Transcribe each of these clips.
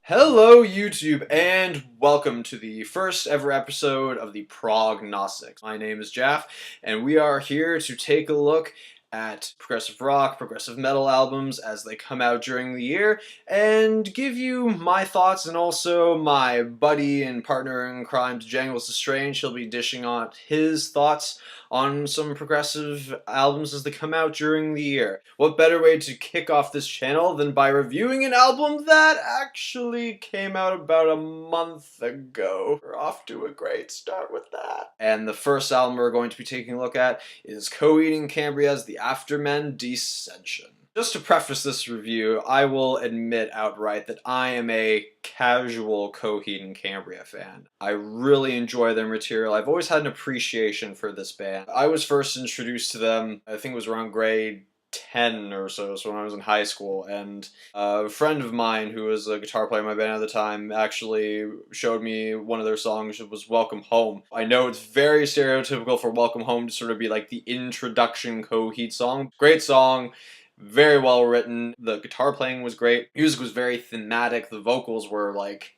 Hello YouTube and welcome to the first ever episode of the Prog Gnostic. My name is Jaff and we are here to take a look at progressive rock, progressive metal albums as they come out during the year and give you my thoughts, and also my buddy and partner in crime Jangles the Strange. He'll be dishing out his thoughts on some progressive albums as they come out during the year. What better way to kick off this channel than by reviewing an album that actually came out about a month ago? We're off to a great start with that. And the first album we're going to be taking a look at is Coheed and Cambria's The Afterman Decension. Just to preface this review, I will admit outright that I am a casual Coheed and Cambria fan. I really enjoy their material. I've always had an appreciation for this band. I was first introduced to them, I think it was around grade 10 or so when I was in high school, and a friend of mine who was a guitar player in my band at the time actually showed me one of their songs. It was Welcome Home. I know it's very stereotypical for Welcome Home to sort of be like the introduction Coheed song. Great song. Very well written. The guitar playing was great. Music was very thematic. The vocals were like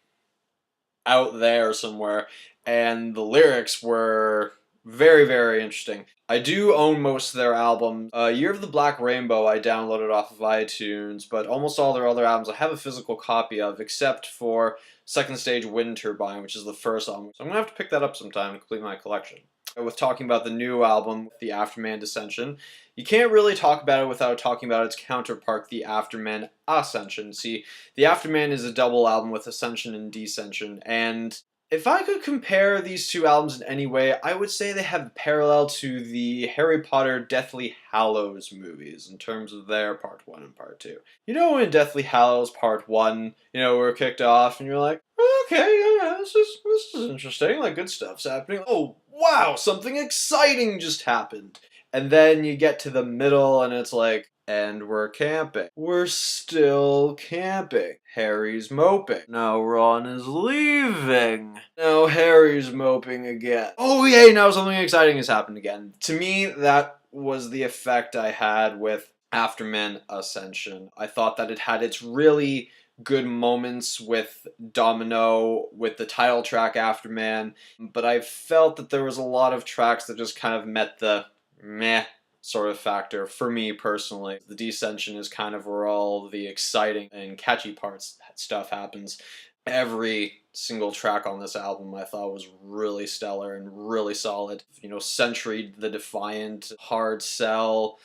out there somewhere, and the lyrics were very, very interesting. I do own most of their albums. Year of the Black Rainbow I downloaded off of iTunes, but almost all their other albums I have a physical copy of, except for Second Stage Wind Turbine, which is the first album. So I'm gonna have to pick that up sometime to complete my collection. With talking about the new album, The Afterman Decension, you can't really talk about it without talking about its counterpart, The Afterman Ascension. See, The Afterman is a double album with Ascension and Decension, and if I could compare these two albums in any way, I would say they have parallel to the Harry Potter Deathly Hallows movies in terms of their Part 1 and Part 2. You know, in Deathly Hallows Part 1, we're kicked off and you're like, okay, yeah, this is interesting, like good stuff's happening. Oh, wow, something exciting just happened. And then you get to the middle and it's like, and we're camping. We're still camping. Harry's moping. Now Ron is leaving. Now Harry's moping again. Oh yay, now something exciting has happened again. To me, that was the effect I had with Afterman Ascension. I thought that it had its really good moments with Domino, with the title track Afterman, but I felt that there was a lot of tracks that just kind of met the meh sort of factor for me personally. The Decension is kind of where all the exciting and catchy stuff happens. Every single track on this album I thought was really stellar and really solid. Century the Defiant, Hard Sell,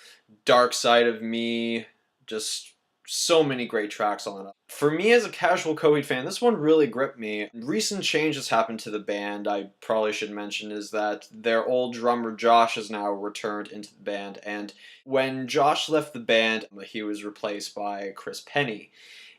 Dark Side of Me, just so many great tracks on it. For me as a casual Coheed fan, this one really gripped me. Recent changes happened to the band, I probably should mention, is that their old drummer Josh has now returned into the band, and when Josh left the band, he was replaced by Chris Penny.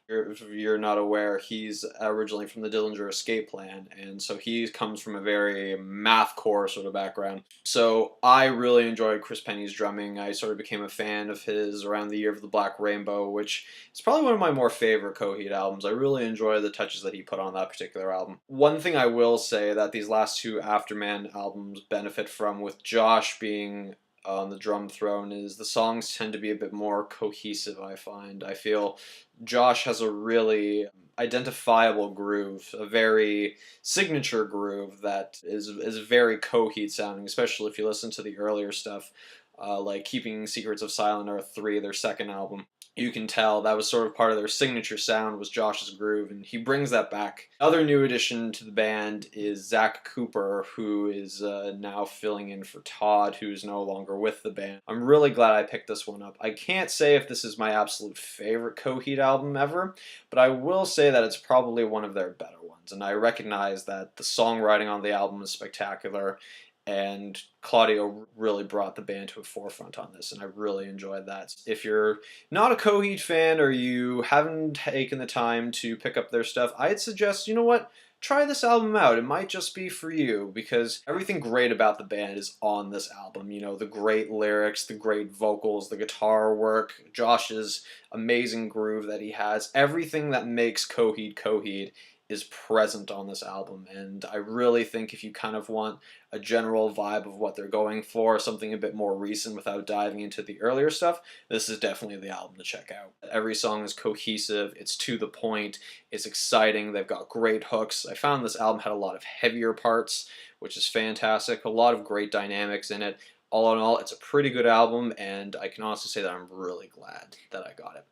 If you're not aware, he's originally from the Dillinger Escape Plan, and so he comes from a very mathcore sort of background. So I really enjoyed Chris Penny's drumming. I sort of became a fan of his around the Year of the Black Rainbow, which is probably one of my more favorite Coheed albums. I really enjoy the touches that he put on that particular album. One thing I will say that these last two Afterman albums benefit from, with Josh being on the drum throne, is the songs tend to be a bit more cohesive, I find. I feel Josh has a really identifiable groove, a very signature groove that is very Coheed sounding, especially if you listen to the earlier stuff, like Keeping Secrets of Silent Earth 3, their second album. You can tell that was sort of part of their signature sound, was Josh's groove, and he brings that back. Another new addition to the band is Zach Cooper, who is now filling in for Todd, who's no longer with the band. I'm really glad I picked this one up. I can't say if this is my absolute favorite Coheed album ever, but I will say that it's probably one of their better ones, and I recognize that the songwriting on the album is spectacular, and Claudio really brought the band to a forefront on this, and I really enjoyed that. If you're not a Coheed fan or you haven't taken the time to pick up their stuff, I'd suggest, you know what, try this album out. It might just be for you, because everything great about the band is on this album. The great lyrics, the great vocals, the guitar work, Josh's amazing groove that he has. Everything that makes Coheed Coheed is present on this album, and I really think if you kind of want a general vibe of what they're going for, something a bit more recent without diving into the earlier stuff, this is definitely the album to check out. Every song is cohesive, it's to the point, it's exciting, they've got great hooks. I found this album had a lot of heavier parts, which is fantastic, a lot of great dynamics in it. All in all, it's a pretty good album, and I can honestly say that I'm really glad that I got it.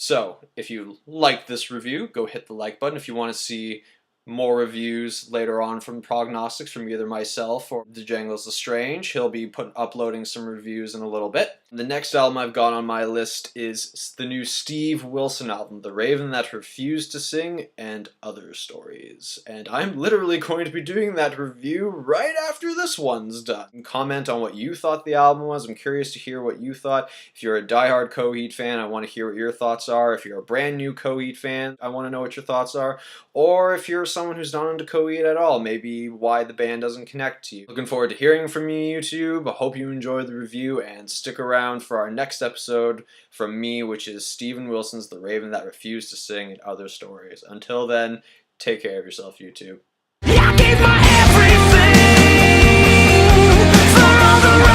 So, if you liked this review, go hit the like button. If you want to see more reviews later on from Prognostics from either myself or DeJangles Lestrange, he'll be uploading some reviews in a little bit. The next album I've got on my list is the new Steve Wilson album, The Raven That Refused to Sing and Other Stories. And I'm literally going to be doing that review right after this one's done. Comment on what you thought the album was. I'm curious to hear what you thought. If you're a diehard Coheed fan, I want to hear what your thoughts are. If you're a brand new Coheed fan, I want to know what your thoughts are. Or if you're someone who's not into Coheed at all, maybe why the band doesn't connect to you. Looking forward to hearing from you, YouTube. I hope you enjoyed the review, and stick around for our next episode from me, which is Steven Wilson's The Raven That Refused to Sing and Other Stories. Until then, take care of yourself, YouTube. I gave my everything for all the